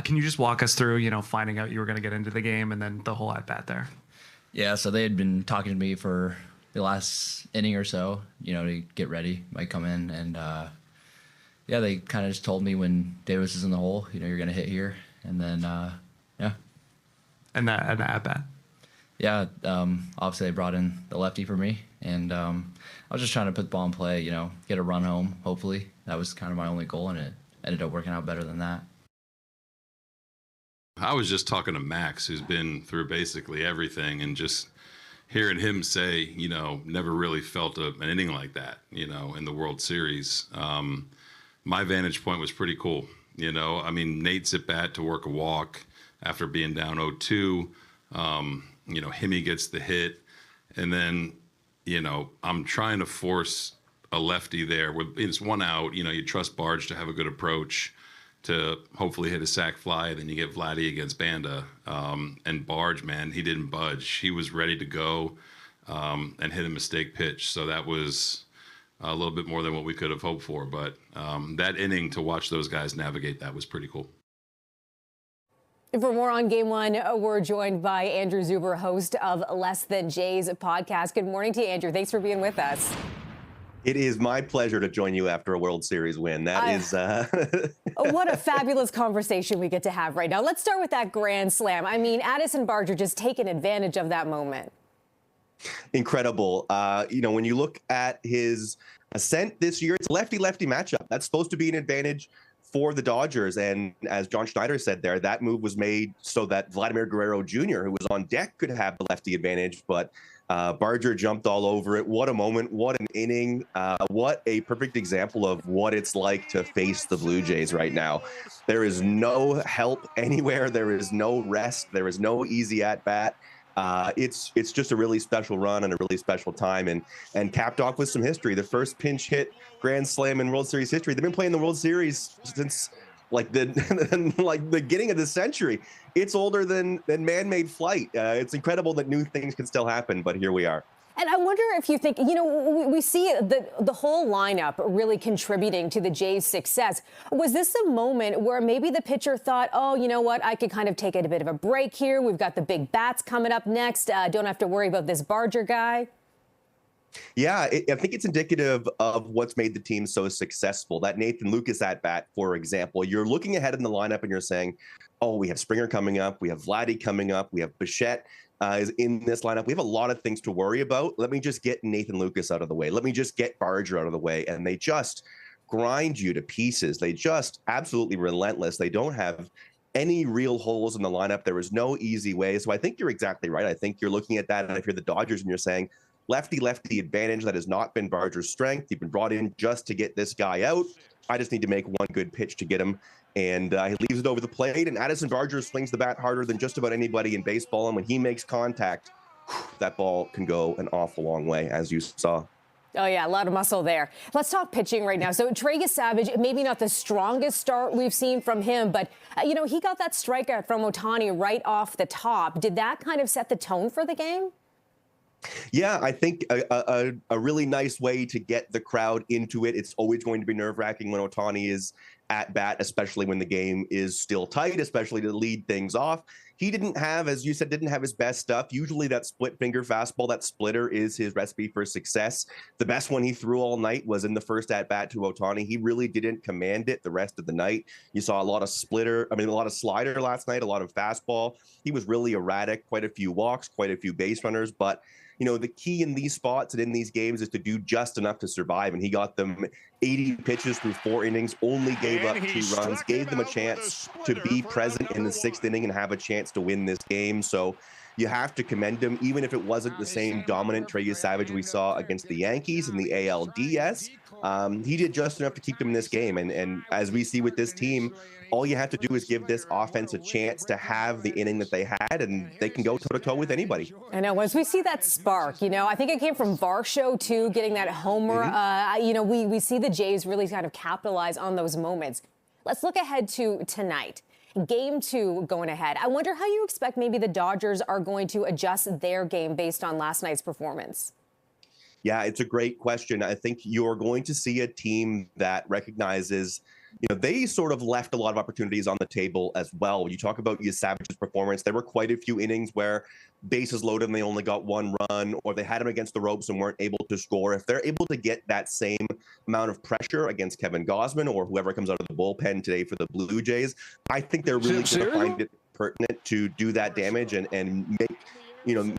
Can you just walk us through, finding out you were going to get into the game and then the whole at bat there? Yeah, so they had been talking to me for the last inning or so, to get ready, might come in. And, they kind of just told me when Davis is in the hole, you're going to hit here. And then, yeah. And the at bat? Yeah, obviously they brought in the lefty for me. And I was just trying to put the ball in play, get a run home, hopefully. That was kind of my only goal, and it ended up working out better than that. I was just talking to Max, who's been through basically everything, and just hearing him say, never really felt an inning like that, in the World Series. My vantage point was pretty cool. Nate's at bat to work a walk after being down 0-2. Himmy gets the hit, and then, I'm trying to force a lefty there. It's one out. You trust Barge to have a good approach to hopefully hit a sac fly. Then you get Vladdy against Banda. And Barge, man, he didn't budge. He was ready to go and hit a mistake pitch. So that was a little bit more than what we could have hoped for. But that inning, to watch those guys navigate that was pretty cool. For more on Game 1, we're joined by Andrew Zuber, host of Less Than Jays podcast. Good morning to you, Andrew. Thanks for being with us. It is my pleasure to join you after a World Series win. That is what a fabulous conversation we get to have right now. Let's start with that grand slam. Addison Barger just taking advantage of that moment. Incredible. When you look at his ascent this year, it's a lefty-lefty matchup. That's supposed to be an advantage for the Dodgers. And as John Schneider said there, that move was made so that Vladimir Guerrero Jr., who was on deck, could have the lefty advantage. But Barger jumped all over it. What a moment. What an inning. What a perfect example of what it's like to face the Blue Jays right now. There is no help anywhere. There is no rest. There is no easy at bat. It's just a really special run and a really special time, and capped off with some history. The first pinch hit grand slam in World Series history. They've been playing the World Series since the beginning of the century. It's older than man-made flight. It's incredible that new things can still happen, but here we are. And I wonder if you think, we see the whole lineup really contributing to the Jays' success. Was this a moment where maybe the pitcher thought, oh, you know what, I could kind of take a bit of a break here. We've got the big bats coming up next. Don't have to worry about this Barger guy. Yeah, I think it's indicative of what's made the team so successful. That Nathan Lucas at bat, for example, you're looking ahead in the lineup and you're saying, oh, we have Springer coming up. We have Vladdy coming up. We have Bichette is in this lineup. We have a lot of things to worry about. Let me just get Nathan Lucas out of the way. Let me just get Barger out of the way. And they just grind you to pieces. They just absolutely relentless. They don't have any real holes in the lineup. There is no easy way. So I think you're exactly right. I think you're looking at that. And if you're the Dodgers and you're saying, lefty advantage, that has not been Barger's strength. You've been brought in just to get this guy out. I just need to make one good pitch to get him. And he leaves it over the plate. And Addison Barger swings the bat harder than just about anybody in baseball. And when he makes contact, that ball can go an awful long way, as you saw. Oh, yeah, a lot of muscle there. Let's talk pitching right now. So Trey Savage, maybe not the strongest start we've seen from him, but, he got that strikeout from Ohtani right off the top. Did that kind of set the tone for the game? Yeah, I think a really nice way to get the crowd into it. It's always going to be nerve-wracking when Ohtani is at bat, especially when the game is still tight, especially to lead things off. He didn't have, as you said, his best stuff. Usually that split finger fastball, that splitter, is his recipe for success. The best one he threw all night was in the first at bat to Ohtani. He really didn't command it the rest of the night. You saw a lot of slider last night, a lot of fastball. He was really erratic, quite a few walks, quite a few base runners, but the key in these spots and in these games is to do just enough to survive. And he got them 80 pitches through 4 innings, only gave up 2 runs, gave them a chance to be present in the 6th inning and have a chance to win this game. So you have to commend him, even if it wasn't the same dominant Trey Savage we saw against the Yankees in the ALDS. He did just enough to keep them in this game. And as we see with this team, all you have to do is give this offense a chance to have the inning that they had, and they can go toe-to-toe with anybody. I know. Once we see that spark, I think it came from Varsho, too, getting that homer. Mm-hmm. We see the Jays really kind of capitalize on those moments. Let's look ahead to tonight. Game 2 going ahead. I wonder how you expect maybe the Dodgers are going to adjust their game based on last night's performance. Yeah, it's a great question. I think you're going to see a team that recognizes they sort of left a lot of opportunities on the table as well. When you talk about Savage's performance, there were quite a few innings where bases loaded and they only got one run, or they had him against the ropes and weren't able to score. If they're able to get that same amount of pressure against Kevin Gosman or whoever comes out of the bullpen today for the Blue Jays, I think they're really going to find it pertinent to do that damage and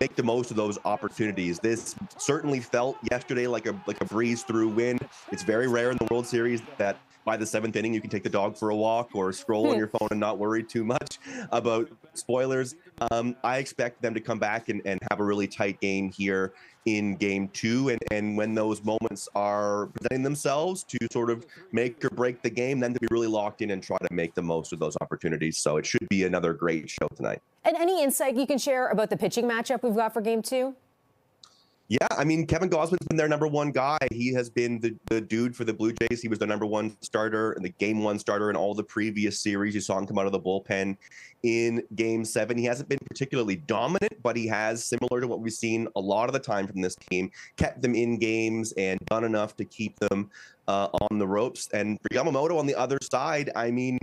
make the most of those opportunities. This certainly felt yesterday like a breeze through win. It's very rare in the World Series that by the 7th inning you can take the dog for a walk or scroll on your phone and not worry too much about spoilers. I expect them to come back and have a really tight game here in game 2, and when those moments are presenting themselves to sort of make or break the game, then to be really locked in and try to make the most of those opportunities. So it should be another great show tonight. And any insight you can share about the pitching matchup we've got for game 2? Yeah, I mean, Kevin Gosman's been their number one guy. He has been the dude for the Blue Jays. He was their number one starter and the game 1 starter in all the previous series. You saw him come out of the bullpen in game 7. He hasn't been particularly dominant, but he has, similar to what we've seen a lot of the time from this team, kept them in games and done enough to keep them on the ropes. And for Yamamoto on the other side, I mean,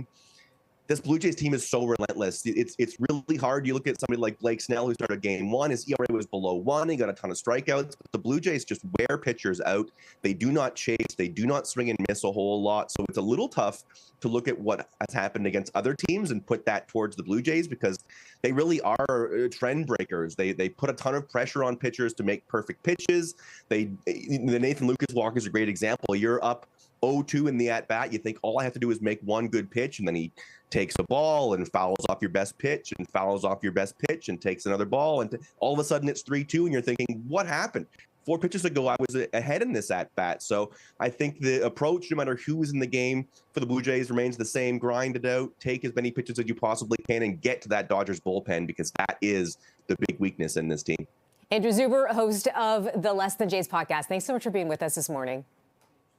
this Blue Jays team is so relentless. It's really hard. You look at somebody like Blake Snell, who started game 1. His ERA was below 1. He got a ton of strikeouts. But the Blue Jays just wear pitchers out. They do not chase. They do not swing and miss a whole lot. So it's a little tough to look at what has happened against other teams and put that towards the Blue Jays, because they really are trend breakers. They put a ton of pressure on pitchers to make perfect pitches. The Nathan Lucas walk is a great example. You're up 0-2 in the at-bat. You think all I have to do is make one good pitch, and then he takes a ball and fouls off your best pitch and fouls off your best pitch and takes another ball, and all of a sudden it's 3-2, and you're thinking, what happened? 4 pitches ago, I was ahead in this at-bat. So I think the approach, no matter who's in the game for the Blue Jays, remains the same. Grind it out, take as many pitches as you possibly can, and get to that Dodgers bullpen, because that is the big weakness in this team. Andrew Zuber, host of the Less Than Jays podcast. Thanks so much for being with us this morning.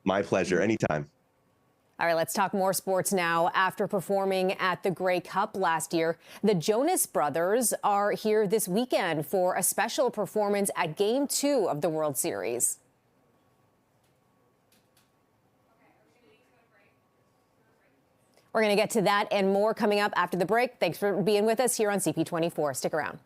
My pleasure. Anytime. All right, let's talk more sports now. After performing at the Grey Cup last year, the Jonas Brothers are here this weekend for a special performance at Game 2 of the World Series. We're going to get to that and more coming up after the break. Thanks for being with us here on CP24. Stick around.